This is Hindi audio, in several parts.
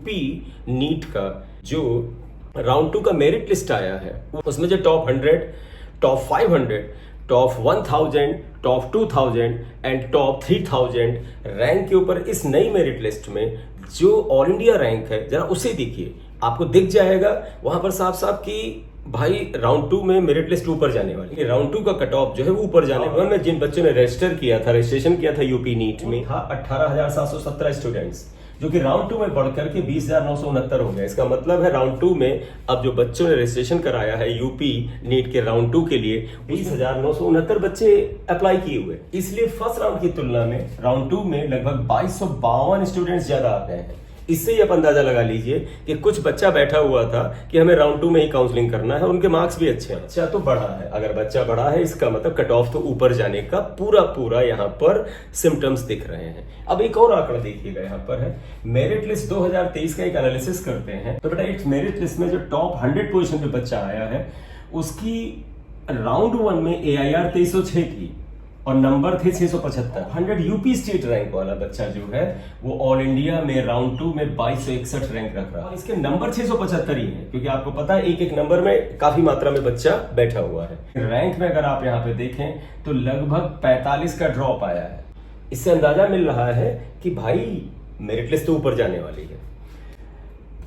यूपी नीट का जो राउंड 2 का मेरिट लिस्ट आया है उसमें जो top 100, top 500, top 1000, top 2000 and top 3000 rank के ऊपर इस नई मेरिट लिस्ट में जो ऑल इंडिया रैंक है जरा उसे देखिए, आपको दिख जाएगा वहां पर साफ साफ कि भाई राउंड 2 में मेरिट लिस्ट ऊपर जाने वाली है। राउंड 2 का कट ऑफ जो है वो ऊपर जाने वाला में जिन बच्चों ने रजिस्ट्रेशन किया था यूपी नीट में था 18,717 स्टूडेंट्स, जो कि राउंड 2 में बढ़कर के 20,969 हो गया। इसका मतलब है राउंड 2 में अब जो बच्चों ने रजिस्ट्रेशन कराया है यूपी नीट के राउंड 2 के लिए 20,969 बच्चे अप्लाई किए हुए, इसलिए फर्स्ट राउंड की तुलना में राउंड 2 में लगभग 2252 स्टूडेंट्स ज्यादा आ गए हैं। इससे ही आप अंदाजा लगा लीजिए कि कुछ बच्चा बैठा हुआ था कि हमें राउंड 2 में ही काउंसलिंग करना है, उनके मार्क्स भी अच्छे हैं। बच्चा तो बढ़ा है, अगर बच्चा बढ़ा है इसका मतलब कट ऑफ तो ऊपर जाने का पूरा यहाँ पर सिम्टम्स दिख रहे हैं। अब एक और आंकड़ा देखिएगा, यहाँ पर है मेरिट लिस्ट 2023 का एक एनालिसिस करते हैं। तो बेटा एक मेरिट लिस्ट में जो टॉप 100 पोजीशन पे बच्चा आया है उसकी राउंड 1 में AIR 2306 थी और नंबर थे 675। 100 यूपी स्टेट रैंक वाला बच्चा जो है वो ऑल इंडिया में राउंड 2 में 2261 रैंक रख रहा है। इसके नंबर 675 ही है, क्योंकि आपको पता है एक एक नंबर में काफी मात्रा में बच्चा बैठा हुआ है। रैंक में अगर आप यहाँ पे देखें तो लगभग 45 का ड्रॉप आया है। इससे अंदाजा मिल रहा है कि भाई मेरिट लिस्ट तो ऊपर जाने वाली है।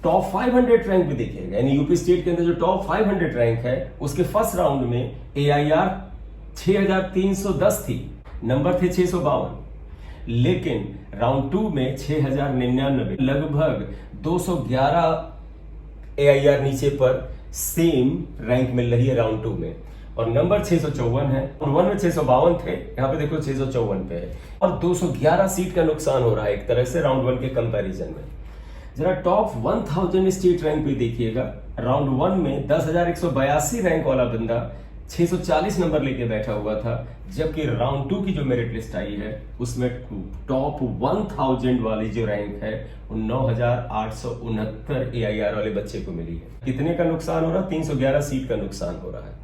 टॉप 500 रैंक भी देखिएगा, यानी यूपी स्टेट के अंदर जो टॉप 500 रैंक है उसके फर्स्ट राउंड में AIR 6,310 थी, नंबर थे 652, लेकिन राउंड 2 में 6,099, लगभग 211 AIR नीचे पर सेम रैंक मिल रही है राउंड 2 में, और नंबर 654 है। राउंड 1 में 652 थे, यहाँ पे देखो 654 पे है, और 211 सीट का नुकसान हो रहा है एक तरह से राउंड 1 के कंपैरिजन में। जरा टॉप 1000 स्टेट रैंक पे देखिएगा, राउंड 1 में 10,182 रैंक वाला बंदा 640 नंबर लेके बैठा हुआ था, जबकि राउंड 2 की जो मेरिट लिस्ट आई है उसमें टॉप 1000 वाली जो रैंक है वो 9,869 AIR वाले बच्चे को मिली है। कितने का नुकसान हो रहा है? 311 सीट का नुकसान हो रहा है।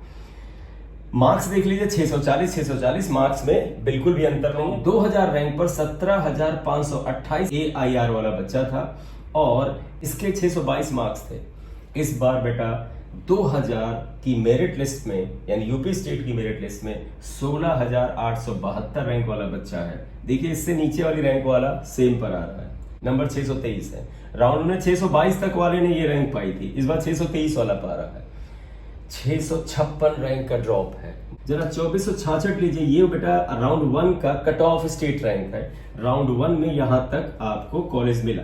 मार्क्स देख लीजिए, 640 मार्क्स में बिल्कुल भी अंतर नहीं। 2000 रैंक पर 17,528 AIR वाला बच्चा था और इसके 622 मार्क्स थे। इस बार बेटा 2000 की मेरिट लिस्ट में, यानी यूपी स्टेट की मेरिट लिस्ट में 16,872 रैंक वाला बच्चा है। देखिए इससे नीचे वाली रैंक वाला सेम पर आ रहा है, नंबर 623 है। राउंड में 622 तक वाले ने ये रैंक पाई थी, इस बार 623 वाला पा रहा है। 656 रैंक का ड्रॉप है। जरा 2466 लीजिए, ये बेटा राउंड 1 का कट ऑफ स्टेट रैंक है। राउंड 1 में यहां तक आपको कॉलेज मिला,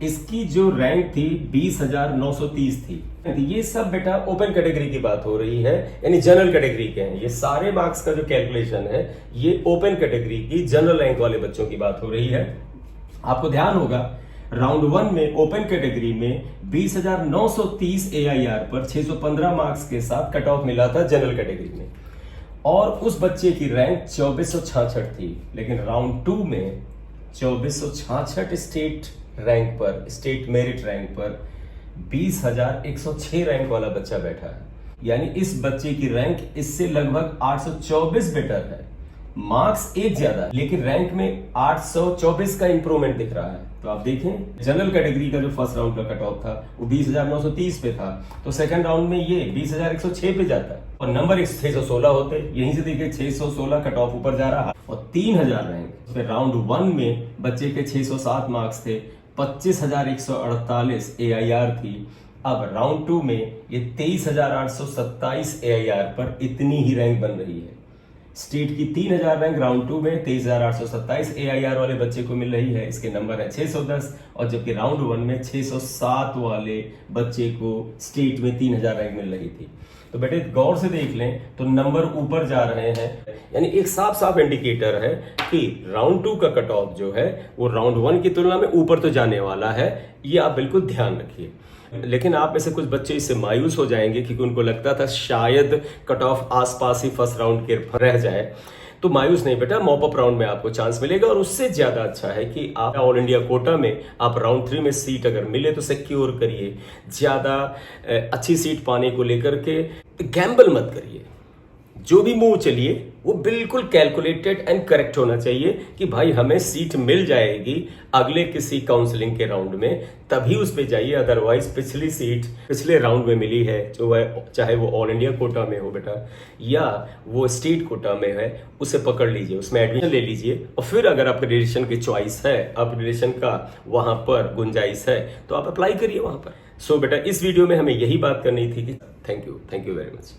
इसकी जो रैंक थी 20,930 थी। ये सब बेटा ओपन कैटेगरी की बात हो रही है, यानी जनरल कैटेगरी के हैं। ये सारे मार्क्स का जो कैलकुलेशन है ये ओपन कैटेगरी की जनरल रैंक वाले बच्चों की बात हो रही है। आपको ध्यान होगा राउंड 1 में ओपन कैटेगरी में 20,930 AIR पर 615 मार्क्स के साथ कट ऑफ मिला था जनरल कैटेगरी में, और उस बच्चे की रैंक 2466 थी। लेकिन राउंड 2 में 2466 स्टेट रैंक पर, स्टेट मेरिट रैंक पर 20,106 रैंक वाला बच्चा बैठा है, यानी इस बच्चे की रैंक इससे लगभग 824 बेटर है। मार्क्स एक ज्यादा, लेकिन रैंक में 824 का इंप्रूवमेंट दिख रहा है। तो आप देखें जनरल कैटेगरी का जो फर्स्ट राउंड का कट ऑफ था वो 20,930 पे था, तो सेकंड राउंड में ये 20,106 पे जाता है और नंबर 616 होते। यहीं से देखिए 616 कट ऑफ ऊपर जा रहा है, और 3,000 रैंक फिर राउंड 1 में बच्चे के 607 मार्क्स थे, 25,148 AIR थी। अब राउंड 2 में ये 23,827 AIR पर इतनी ही रैंक बन रही है। स्टेट की 3,000 रैंक राउंड 2 में 23,827 AIR वाले बच्चे को मिल रही है, इसके नंबर है 610, और जबकि राउंड 1 में 607 वाले बच्चे को स्टेट में 3,000 रैंक मिल रही थी। तो बेटे गौर से देख लें तो नंबर ऊपर जा रहे हैं, यानी एक साफ साफ इंडिकेटर है कि राउंड 2 का कट ऑफ जो है वो राउंड 1 की तुलना में ऊपर तो जाने वाला है। ये आप बिल्कुल ध्यान रखिए। लेकिन आप में से कुछ बच्चे इससे मायूस हो जाएंगे क्योंकि उनको लगता था शायद कट ऑफ आसपास ही फर्स्ट राउंड के रह जाए। तो मायूस नहीं बेटा, मॉप अप राउंड में आपको चांस मिलेगा, और उससे ज्यादा अच्छा है कि आप ऑल इंडिया कोटा में आप राउंड 3 में सीट अगर मिले तो सिक्योर करिए। ज्यादा अच्छी सीट पाने को लेकर के गैम्बल मत करिए। जो भी मूव चलिए वो बिल्कुल कैलकुलेटेड एंड करेक्ट होना चाहिए कि भाई हमें सीट मिल जाएगी अगले किसी काउंसलिंग के राउंड में, तभी उस पे जाइए। अदरवाइज पिछली सीट पिछले राउंड में मिली है जो है, चाहे वो ऑल इंडिया कोटा में हो बेटा या वो स्टेट कोटा में है, उसे पकड़ लीजिए, उसमें एडमिशन ले लीजिए। और फिर अगर आपके रिलेशन की चॉइस है, आपके रिलेशन का वहां पर गुंजाइश है, तो आप अप्लाई करिए वहां पर। सो बेटा इस वीडियो में हमें यही बात करनी थी कि थैंक यू वेरी मच।